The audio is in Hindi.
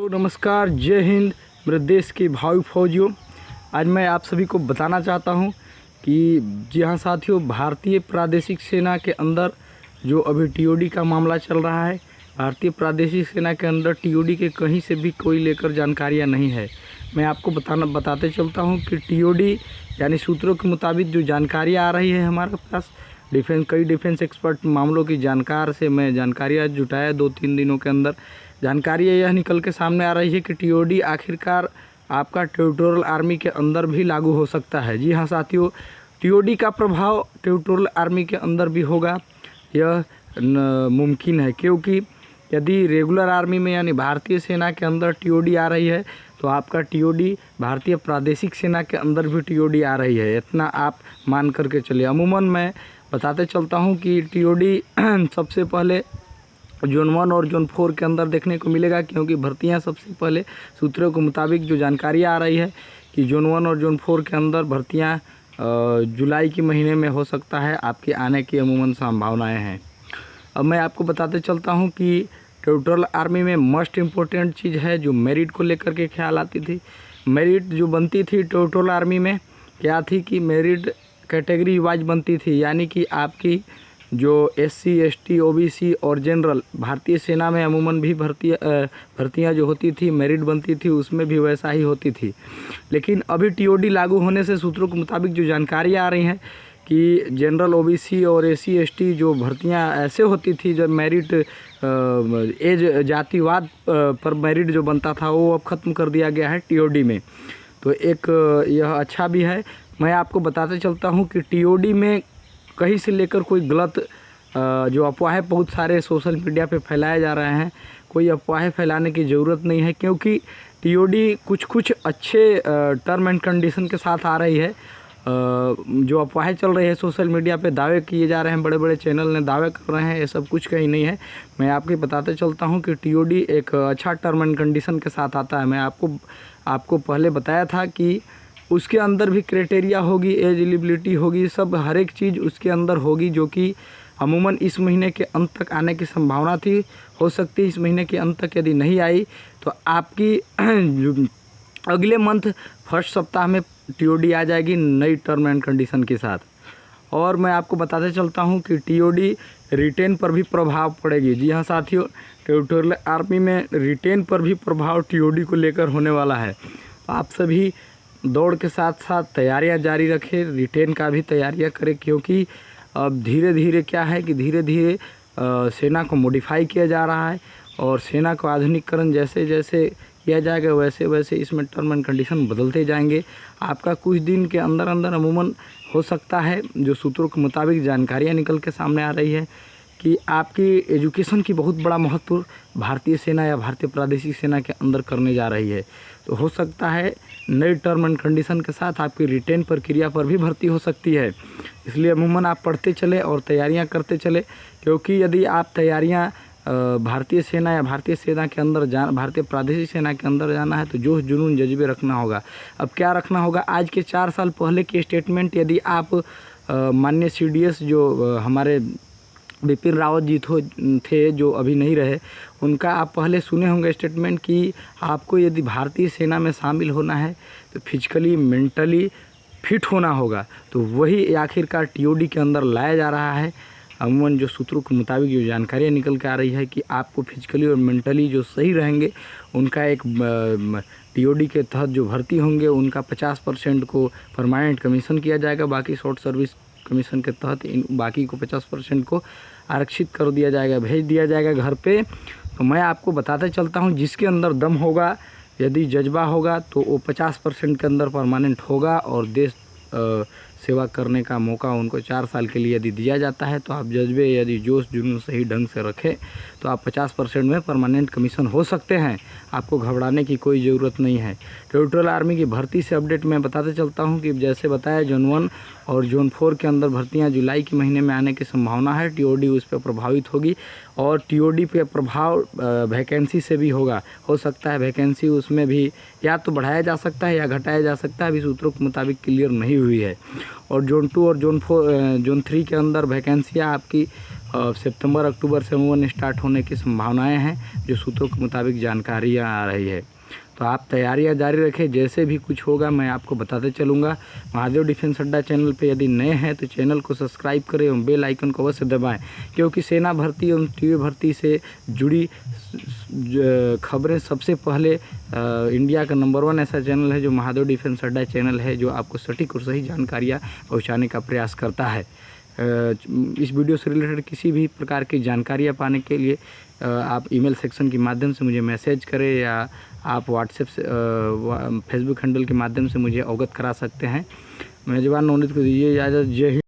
तो नमस्कार, जय हिंद मेरे देश के भाई फौजियों। आज मैं आप सभी को बताना चाहता हूं कि जी हाँ साथियों, भारतीय प्रादेशिक सेना के अंदर जो अभी टीओडी का मामला चल रहा है, भारतीय प्रादेशिक सेना के अंदर टीओडी के कहीं से भी कोई लेकर जानकारियां नहीं है। मैं आपको बताते चलता हूं कि टीओडी यानी सूत्रों के मुताबिक जो जानकारियाँ आ रही है हमारे पास, कई डिफेंस एक्सपर्ट मामलों की जानकार से मैं जानकारियाँ जुटाया 2-3 दिनों के अंदर। जानकारियाँ यह निकल के सामने आ रही है कि टीओडी आखिरकार आपका टेरिटोरियल आर्मी के अंदर भी लागू हो सकता है। जी हाँ साथियों, टीओडी का प्रभाव टेरिटोरियल आर्मी के अंदर भी होगा, यह मुमकिन है, क्योंकि यदि रेगुलर आर्मी में यानी भारतीय सेना के अंदर टीओडी आ रही है तो आपका टीओडी भारतीय प्रादेशिक सेना के अंदर भी टीओडी आ रही है, इतना आप मान करके चलिए। अमूमन मैं बताते चलता हूँ कि टीओडी सबसे पहले जोन 1 और जोन 4 के अंदर देखने को मिलेगा, क्योंकि भर्तियां सबसे पहले सूत्रों के मुताबिक जो जानकारी आ रही है कि जोन 1 और जोन 4 के अंदर भर्तियां जुलाई के महीने में हो सकता है आपके आने की अमूमन संभावनाएं हैं। अब मैं आपको बताते चलता हूं कि टेरिटोरियल आर्मी में मोस्ट इम्पोर्टेंट चीज़ है जो मेरिट को लेकर के ख्याल आती थी। मेरिट जो बनती थी टेरिटोरियल आर्मी में क्या थी कि मेरिट कैटेगरी वाइज बनती थी, यानी कि आपकी जो SC ST OBC और जनरल भारतीय सेना में अमूमन भी भर्तियाँ जो होती थी मेरिट बनती थी, उसमें भी वैसा ही होती थी। लेकिन अभी टीओडी लागू होने से सूत्रों के मुताबिक जो जानकारियाँ आ रही हैं कि जनरल OBC और SC ST जो भर्तियाँ ऐसे होती थी जब मेरिट एज जातिवाद पर मेरिट जो बनता था वो अब ख़त्म कर दिया गया है टीओडी में। तो एक यह अच्छा भी है। मैं आपको बताते चलता हूँ कि टीओडी में कहीं से लेकर कोई गलत जो अफवाहें बहुत सारे सोशल मीडिया पे फैलाए जा रहे हैं, कोई अफवाहें फैलाने की ज़रूरत नहीं है, क्योंकि टीओडी कुछ अच्छे टर्म एंड कंडीशन के साथ आ रही है। जो अफवाहें चल रही है सोशल मीडिया पे, दावे किए जा रहे हैं, बड़े बड़े चैनल ने दावे कर रहे हैं, ये सब कुछ कहीं नहीं है। मैं आपको बताते चलता हूँ कि टीओडी एक अच्छा टर्म एंड कंडीशन के साथ आता है। मैं आपको पहले बताया था कि उसके अंदर भी क्राइटेरिया होगी, एज एलिजिबिलिटी होगी, सब हर एक चीज़ उसके अंदर होगी, जो कि अमूमन इस महीने के अंत तक आने की संभावना थी। हो सकती है इस महीने के अंत तक यदि नहीं आई तो आपकी अगले मंथ फर्स्ट सप्ताह में टीओडी आ जाएगी नई टर्म एंड कंडीशन के साथ। और मैं आपको बताते चलता हूँ कि टीओडी रिटेन पर भी प्रभाव पड़ेगी। जी हाँ साथियों, टेरिटोरियल आर्मी में रिटेन पर भी प्रभाव टीओडी को लेकर होने वाला है। आप सभी दौड़ के साथ साथ तैयारियां जारी रखें, रिटेन का भी तैयारियां करें, क्योंकि अब धीरे धीरे क्या है कि धीरे धीरे सेना को मॉडिफाई किया जा रहा है और सेना को आधुनिकीकरण जैसे जैसे किया जाएगा वैसे वैसे इसमें टर्म एंड कंडीशन बदलते जाएंगे। आपका कुछ दिन के अंदर अंदर अमूमन हो सकता है, जो सूत्रों के मुताबिक जानकारियाँ निकल के सामने आ रही है कि आपकी एजुकेशन की बहुत बड़ा महत्व भारतीय सेना या भारतीय प्रादेशिक सेना के अंदर करने जा रही है। तो हो सकता है नई टर्म एंड कंडीशन के साथ आपकी रिटेन प्रक्रिया पर भी भर्ती हो सकती है। इसलिए अमूमन आप पढ़ते चले और तैयारियां करते चले, क्योंकि यदि आप तैयारियां भारतीय सेना या भारतीय सेना के अंदर भारतीय प्रादेशिक सेना के अंदर जाना है तो जोश जुनून जज्बे रखना होगा। अब क्या रखना होगा, आज के 4 साल पहले की स्टेटमेंट यदि आप माननीय CDS जो हमारे बिपिन रावत जी थे जो अभी नहीं रहे, उनका आप पहले सुने होंगे स्टेटमेंट कि आपको यदि भारतीय सेना में शामिल होना है तो फिजिकली मेंटली फिट होना होगा। तो वही आखिरकार टीओडी के अंदर लाया जा रहा है। अमूमन जो सूत्रों के मुताबिक जो जानकारियाँ निकल के आ रही है कि आपको फिजिकली और मेंटली जो सही रहेंगे उनका एक टीओडी के तहत जो भर्ती होंगे उनका 50% को परमानेंट कमीशन किया जाएगा, बाकी शॉर्ट सर्विस कमीशन के तहत इन बाकी को 50% को आरक्षित कर दिया जाएगा, भेज दिया जाएगा घर पे। तो मैं आपको बताते चलता हूँ, जिसके अंदर दम होगा, यदि जज्बा होगा तो वो 50% के अंदर परमानेंट होगा और देश सेवा करने का मौका उनको 4 साल के लिए यदि दिया जाता है तो आप जज्बे यदि जोश जुनून सही ढंग से रखें तो आप 50% में परमानेंट कमीशन हो सकते हैं। आपको घबराने की कोई ज़रूरत नहीं है। टेरिटोरियल आर्मी की भर्ती से अपडेट मैं बताते चलता हूं कि जैसे बताया जोन 1 और जोन 4 के अंदर भर्तियां जुलाई के महीने में आने की संभावना है। टीओडी उस पर प्रभावित होगी और टीओडी पे प्रभाव वैकेंसी से भी होगा। हो सकता है वैकेंसी उसमें भी या तो बढ़ाया जा सकता है या घटाया जा सकता है, अभी सूत्रों के मुताबिक क्लियर नहीं हुई है। और जोन 2 और जोन 3 के अंदर वैकेंसियाँ आपकी सितंबर अक्टूबर से अमूमन स्टार्ट होने की संभावनाएं हैं, जो सूत्रों के मुताबिक जानकारियां आ रही है। तो आप तैयारियां जारी रखें, जैसे भी कुछ होगा मैं आपको बताते चलूँगा। महादेव डिफेंस अड्डा चैनल पे यदि नए हैं तो चैनल को सब्सक्राइब करें एवं बेल आइकन को अवश्य दबाएं, क्योंकि सेना भर्ती एवं टीवी भर्ती से जुड़ी खबरें सबसे पहले इंडिया का नंबर 1 ऐसा चैनल है जो महादेव डिफेंस अड्डा चैनल है, जो आपको सटीक और सही जानकारियाँ पहुँचाने का प्रयास करता है। इस वीडियो से रिलेटेड किसी भी प्रकार की जानकारियाँ पाने के लिए आप ईमेल सेक्शन के माध्यम से मुझे मैसेज करें, या आप व्हाट्सएप से फेसबुक हैंडल के माध्यम से मुझे अवगत करा सकते हैं। मेजबान नवनीत को दीजिए इजाज़त। जय हिंद।